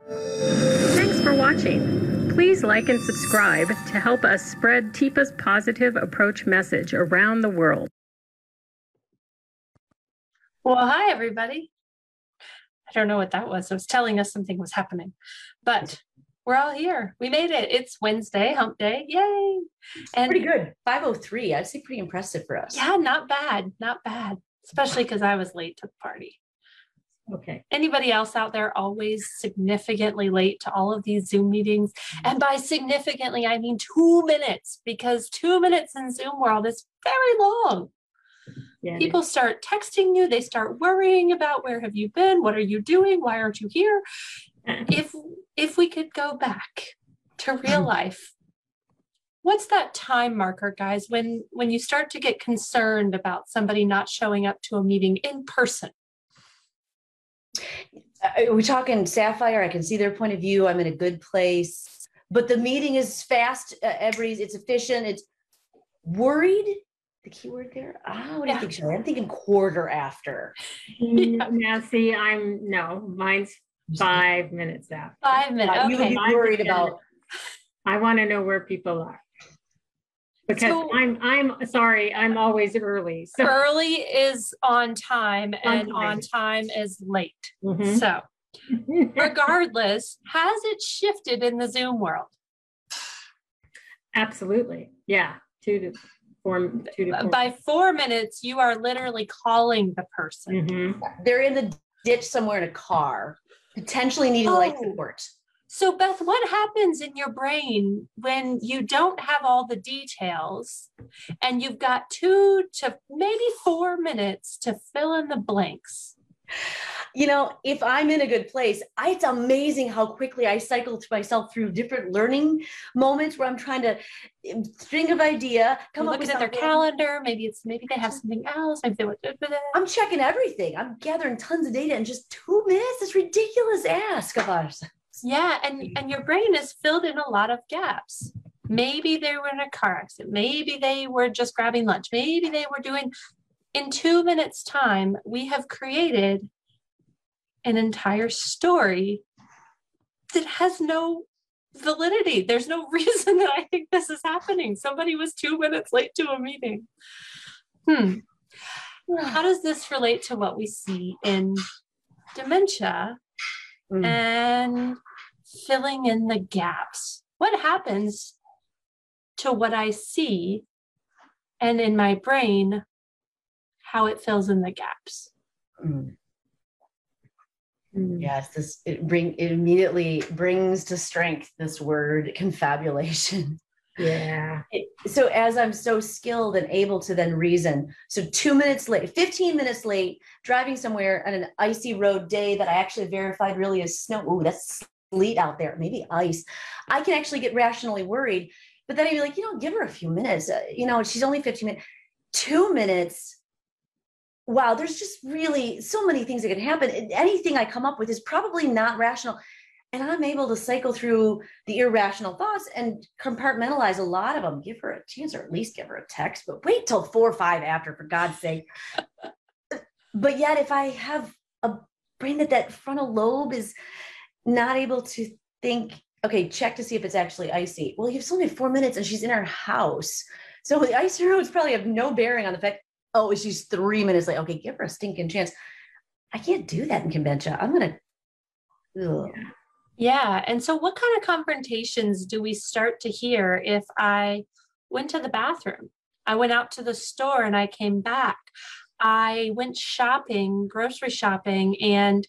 Thanks for watching. Please like and subscribe to help us spread TIPA's positive approach message around the world. Well, hi, everybody. I don't know what that was. It was telling us something was happening, but we're all here. We made it. It's Wednesday, hump day. Yay. And pretty good. 5:03. I'd say pretty impressive for us. Yeah, not bad. Not bad. Especially because I was late to the party. Okay. Anybody else out there always significantly late to all of these Zoom meetings? And by significantly, I mean 2 minutes, because 2 minutes in Zoom world is very long. Yeah, people start texting you. They start worrying about, where have you been? What are you doing? Why aren't you here? If we could go back to real life, what's that time marker, guys, when you start to get concerned about somebody not showing up to a meeting in person? We're talking Sapphire. I can see their point of view. I'm in a good place, but the meeting is fast. It's efficient. It's worried. The key word there. What do you think, Shelley? I'm thinking quarter after. Now, see, mine's 5 minutes after. 5 minutes. Okay. You would be worried about. I want to know where people are. Because I'm sorry, I'm always early. So early is on time, and on time is late. Mm-hmm. So regardless, has it shifted in the Zoom world? Absolutely. Yeah. 2 to 4. By 4 minutes, you are literally calling the person. Mm-hmm. They're in the ditch somewhere in a car, potentially needing life support. So Beth, what happens in your brain when you don't have all the details and you've got 2 to maybe 4 minutes to fill in the blanks? You know, if I'm in a good place, it's amazing how quickly I cycle myself through different learning moments where I'm trying to think of idea, come up with their calendar. Maybe they have something else. Maybe they would. I'm checking everything. I'm gathering tons of data in just 2 minutes. It's ridiculous ask of us. Yeah, and your brain is filled in a lot of gaps. Maybe they were in a car accident. Maybe they were just grabbing lunch. Maybe they were doing. In 2 minutes' time, we have created an entire story that has no validity. There's no reason that I think this is happening. Somebody was 2 minutes late to a meeting. How does this relate to what we see in dementia and filling in the gaps? What happens to what I see and in my brain, how it fills in the gaps? Yes, it immediately brings to strength this word confabulation. Yeah. So as I'm so skilled and able to then reason, so 2 minutes late, 15 minutes late, driving somewhere on an icy road day that I actually verified really is snow. Ooh, that's sleet out there, maybe ice. I can actually get rationally worried, but then I'd be like, give her a few minutes. She's only 15 minutes. 2 minutes. Wow, there's just really so many things that can happen. Anything I come up with is probably not rational. And I'm able to cycle through the irrational thoughts and compartmentalize a lot of them. Give her a chance, or at least give her a text, but wait till 4 or 5 after, for God's sake. But yet, if I have a brain that frontal lobe is not able to think, okay, check to see if it's actually icy. Well, you've only 4 minutes and she's in her house. So the icy roads probably have no bearing on the fact, she's 3 minutes late. Okay, give her a stinking chance. I can't do that in dementia. I'm going to. Yeah. And so what kind of confrontations do we start to hear if I went to the bathroom? I went out to the store and I came back. I went shopping, grocery shopping, and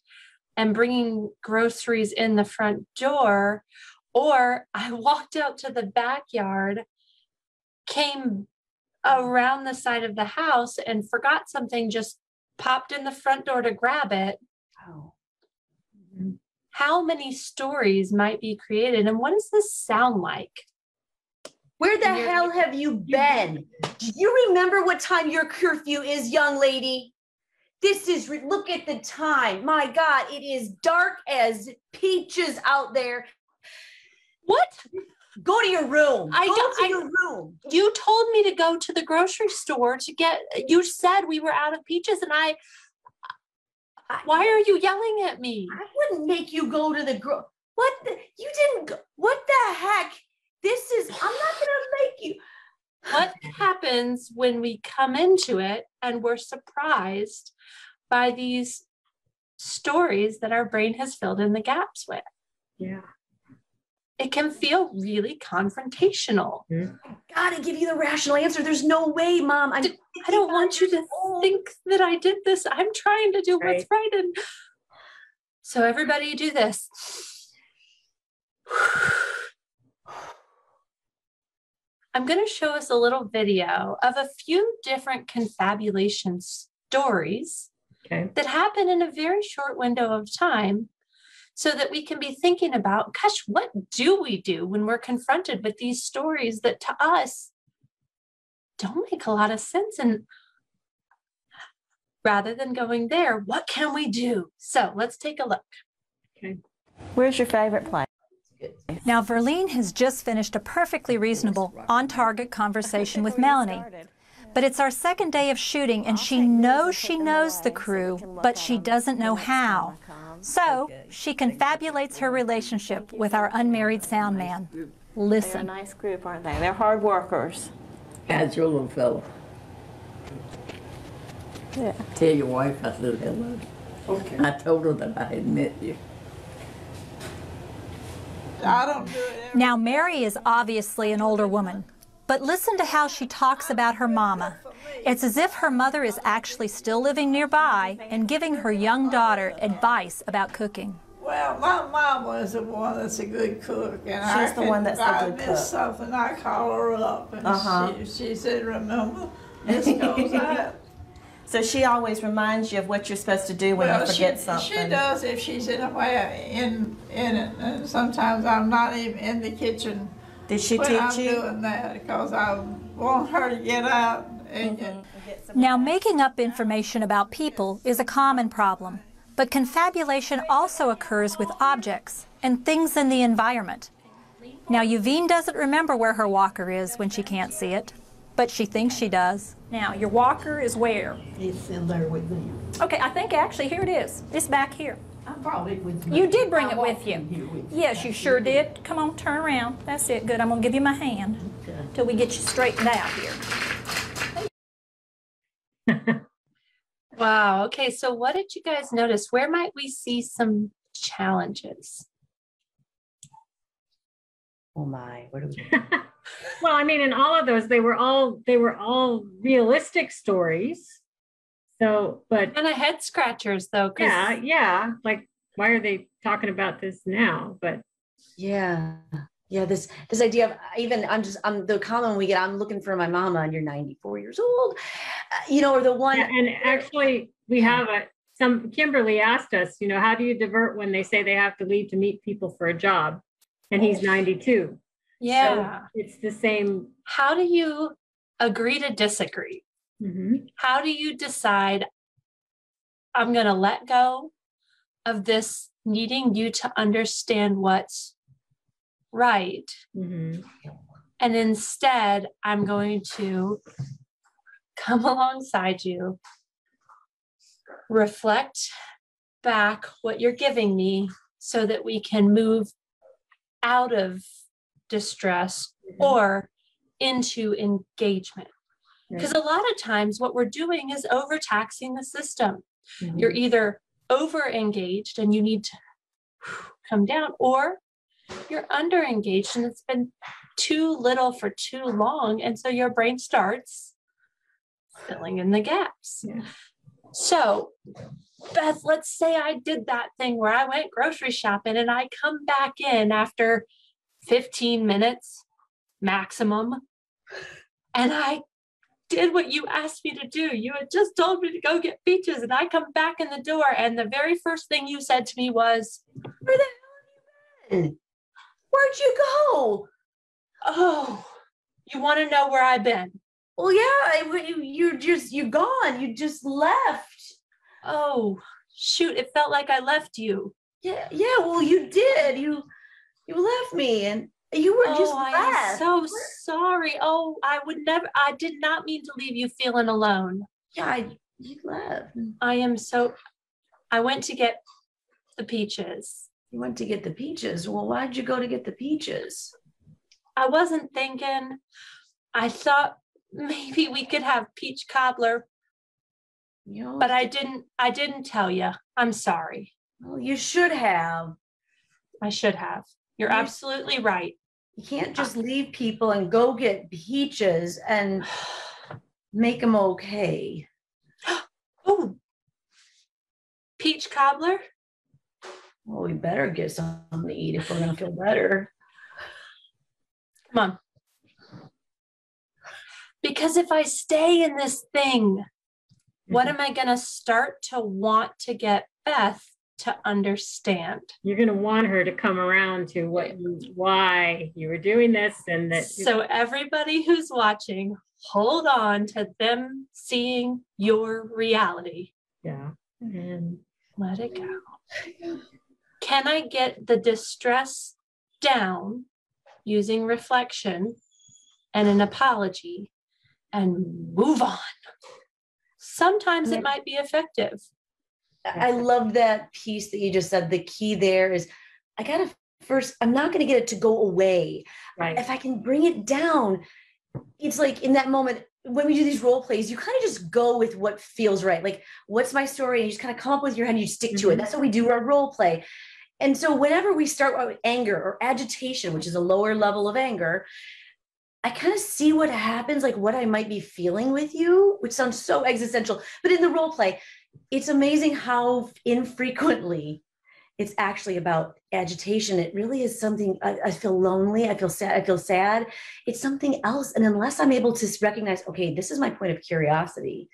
bringing groceries in the front door. Or I walked out to the backyard, came around the side of the house and forgot something, just popped in the front door to grab it. Oh. How many stories might be created, and what does this sound like? Where the hell have you been? Do you remember what time your curfew is, young lady? Look at the time. My God, it is dark as peaches out there. What? Go to your room. Go to your room. You told me to go to the grocery store you said we were out of peaches, and why are you yelling at me? I wouldn't make you go to the You didn't go, what the heck? I'm not gonna make you. What happens when we come into it and we're surprised by these stories that our brain has filled in the gaps with? Yeah. It can feel really confrontational. Gotta give you the rational answer. There's no way, Mom. I don't want you to think that I did this. I'm trying to do what's right. And so everybody do this. I'm going to show us a little video of a few different confabulation stories that happen in a very short window of time, so that we can be thinking about, gosh, what do we do when we're confronted with these stories that to us don't make a lot of sense? And rather than going there, what can we do? So let's take a look. Okay. Where's your favorite place? Now, Verlene has just finished a perfectly reasonable, on-target conversation with Melanie. But it's our second day of shooting, and she knows the crew, but she doesn't know how. So she confabulates her relationship with our unmarried sound man. Listen. They're a nice group, aren't they? They're hard workers. How's your little fellow? Yeah. Tell your wife I said hello. Okay. I told her that I had met you. I don't do it. Now, Mary is obviously an older woman, but listen to how she talks about her mama. It's as if her mother is actually still living nearby and giving her young daughter advice about cooking. Well, my mama is the one that's a good cook, and She's the one that's a good cook. Something, I call her up, and she said, "Remember, this goes out." So she always reminds you of what you're supposed to do when you forget something. She does if she's in it, and sometimes I'm not even in the kitchen. Did she teach I'm you? doing that because I want her to get out and get. Now, making up information about people is a common problem, but confabulation also occurs with objects and things in the environment. Now, Yuvine doesn't remember where her walker is when she can't see it, but she thinks she does. Now, your walker is where? It's in there with me. Okay, I think actually here it is. It's back here. I brought it with me. You did bring it with you. Yes, you sure did. Come on, turn around. That's it. Good. I'm going to give you my hand till we get you straightened out here. Wow. Okay. So what did you guys notice? Where might we see some challenges? Oh my, where do we? Well, I mean, in all of those, they were all realistic stories. So, but kind of head scratchers though. Yeah. Like, why are they talking about this now? But yeah. This idea of I'm the comment we get, I'm looking for my mama and you're 94 years old, or the one. Yeah, and actually we have Kimberly asked us, how do you divert when they say they have to leave to meet people for a job and he's 92? Yeah. So it's the same. How do you agree to disagree? Mm-hmm. How do you decide I'm going to let go of this needing you to understand what's right, mm-hmm. and instead I'm going to come alongside you, reflect back what you're giving me so that we can move out of distress or into engagement. Because a lot of times what we're doing is overtaxing the system. Mm-hmm. You're either over engaged and you need to come down, or you're under engaged and it's been too little for too long. And so your brain starts filling in the gaps. Yeah. So Beth, let's say I did that thing where I went grocery shopping and I come back in after 15 minutes maximum, and I did what you asked me to do. You had just told me to go get peaches, and I come back in the door, and the very first thing you said to me was, "Where the hell have you been? Where'd you go?" "Oh, you want to know where I've been?" Well, yeah, you're gone. You just left. Oh, shoot. It felt like I left you. Yeah. Well, you did. You left me, and you were just left. I am so sorry. Oh, I did not mean to leave you feeling alone. Yeah, you left. I went to get the peaches, You went to get the peaches. Well, why'd you go to get the peaches? I wasn't thinking. I thought maybe we could have peach cobbler, You know, but I didn't tell you. I'm sorry. well, you should have. I should have. You're absolutely right. You can't just leave people and go get peaches and make them okay. Oh, peach cobbler? Well, we better get something to eat if we're gonna feel better. Come on. Because if I stay in this thing, what am I going to start to want to get Beth to understand? You're going to want her to come around to why you were doing this, and that. So everybody who's watching, hold on to them seeing your reality. Yeah. And let it go. Can I get the distress down using reflection and an apology and move on? Sometimes it might be effective. I love that piece that you just said. The key there is I'm not going to get it to go away. Right. If I can bring it down, it's like in that moment, when we do these role plays, you kind of just go with what feels right. Like, what's my story? And you just kind of come up with your head and you stick to it. That's how we do our role play. And so whenever we start with anger or agitation, which is a lower level of anger, I kind of see what happens, like what I might be feeling with you, which sounds so existential. But in the role play, it's amazing how infrequently it's actually about agitation. It really is something. I feel lonely. I feel sad. It's something else. And unless I'm able to recognize, okay, this is my point of curiosity,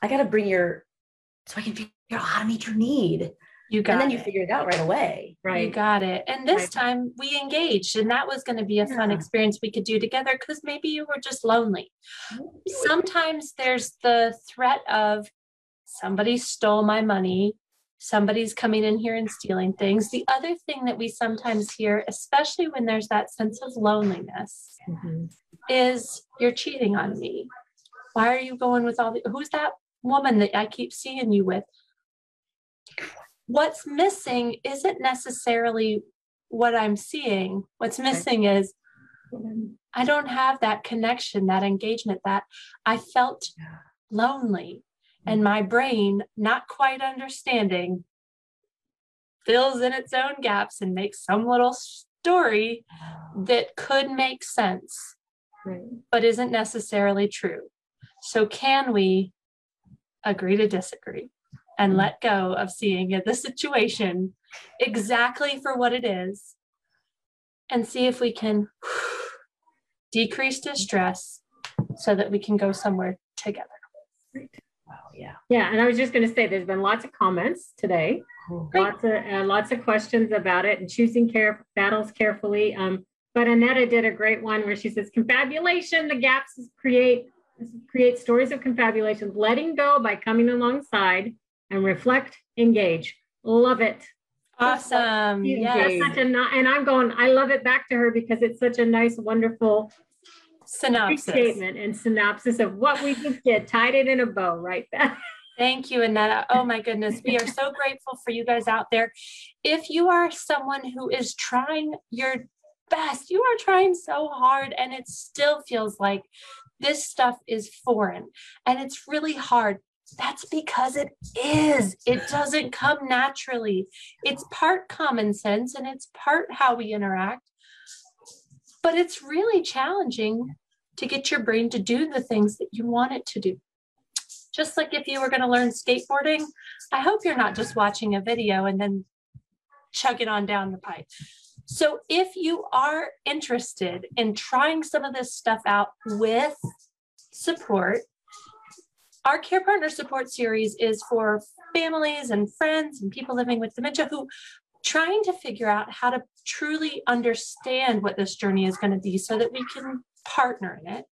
I got to bring so I can figure out how to meet your need. You got and then it. You figure it out right away. Right. You got it. And this time we engaged, and that was going to be a fun experience we could do together, because maybe you were just lonely. Sometimes there's the threat of somebody stole my money, somebody's coming in here and stealing things. The other thing that we sometimes hear, especially when there's that sense of loneliness, is you're cheating on me. Why are you going with who's that woman that I keep seeing you with? What's missing isn't necessarily what I'm seeing. What's missing is I don't have that connection, that engagement, that I felt lonely, and my brain, not quite understanding, fills in its own gaps and makes some little story that could make sense, but isn't necessarily true. So can we agree to disagree and let go of seeing the situation exactly for what it is, and see if we can decrease distress so that we can go somewhere together? Wow, yeah. Yeah, and I was just going to say, there's been lots of comments today, lots of questions about it, and choosing battles carefully. But Annetta did a great one where she says, confabulation, the gaps create stories of confabulation, letting go by coming alongside and reflect, engage. Love it. Awesome. Yes. And I'm going, I love it back to her, because it's such a nice, wonderful synopsis statement and synopsis of what we just did, tied it in a bow right there. Thank you, Annetta. Oh my goodness. We are so grateful for you guys out there. If you are someone who is trying your best, you are trying so hard, and it still feels like this stuff is foreign and it's really hard, that's because it is. It doesn't come naturally. It's part common sense and it's part how we interact, but it's really challenging to get your brain to do the things that you want it to do. Just like if you were going to learn skateboarding, I hope you're not just watching a video and then chugging on down the pipe. So if you are interested in trying some of this stuff out with support, our Care Partner Support Series is for families and friends and people living with dementia who trying to figure out how to truly understand what this journey is going to be so that we can partner in it.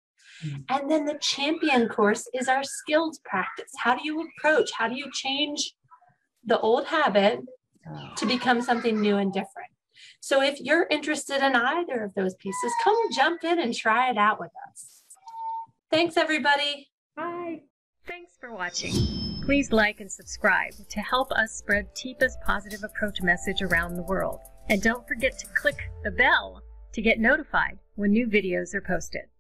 And then the champion course is our skills practice. How do you approach? How do you change the old habit to become something new and different? So if you're interested in either of those pieces, come jump in and try it out with us. Thanks, everybody. Bye. Thanks for watching. Please like and subscribe to help us spread TIPA's positive approach message around the world. And don't forget to click the bell to get notified when new videos are posted.